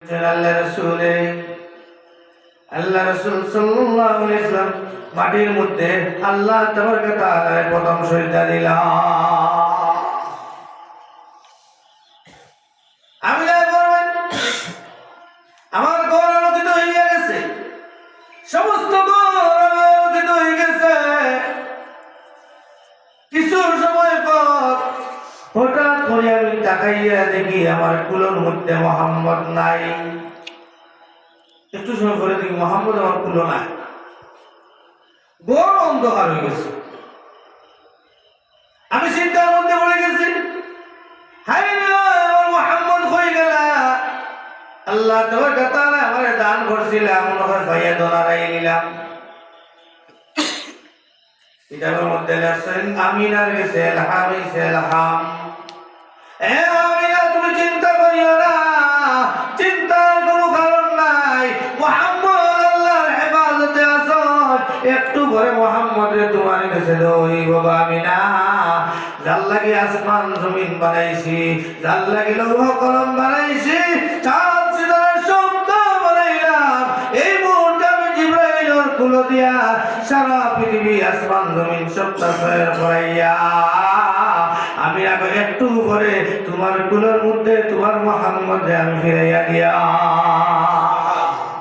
আল্লাহ রাসূল সাল্লাল্লাহু আলাইহি ওয়াসাল্লাম মাটির মধ্যে আল্লাহ তাবারক ওয়া তাআলার প্রথম সজদা দিলাম। আমি বলবেন আমার ঘর আলোকিত হয়ে গেছে, সমস্ত ঘর আলোকিত হয়ে গেছে। কিছু সময় পর হঠাৎ করে আমি তাকাইয়া দেখি আমার কুলোর মধ্যে মোহাম্মদ নাই। একটু সময় পরে দেখি মোহাম্মদ আমার কুলো নাই, বড় অন্ধকার হয়ে গেছে। আমি চিন্তার মধ্যে পড়ে গেছি, হায় আমার মোহাম্মদ হয়ে গেল। আল্লাহ তাবারক ওয়া তাআলা আমারে দান করছিলাম, মনে হয় ভাইয়া দোনারাই নিলাম। কিতাবের মধ্যে লেখছেন আমিনার গেছে এলহাম হইছে এলহাম। আমিনা তুমি চিন্তা করিও না, চিন্তার কোনো কারণ নাই। মুহাম্মদ আল্লাহর হেফাজতে আছেন, একটু পরে মুহাম্মদে তোমার কাছে লইব আমিনা। যার লাগি আসমান জমিন বানাইছি, যার লাগি লৌহ কলম বানাইছি, চাঁদ সিতারা শব্দ বানাইলাম, এই মুহূর্তে আমি জিবরাইলের কুলো দিয়া সারা পৃথিবী আসমান জমিন সব তাসয়ের করাইয়া আমি আগে একটু পরে তোমার কুলোর মধ্যে তোমার মুহাম্মদে আমি ফিরাইয়া দিয়া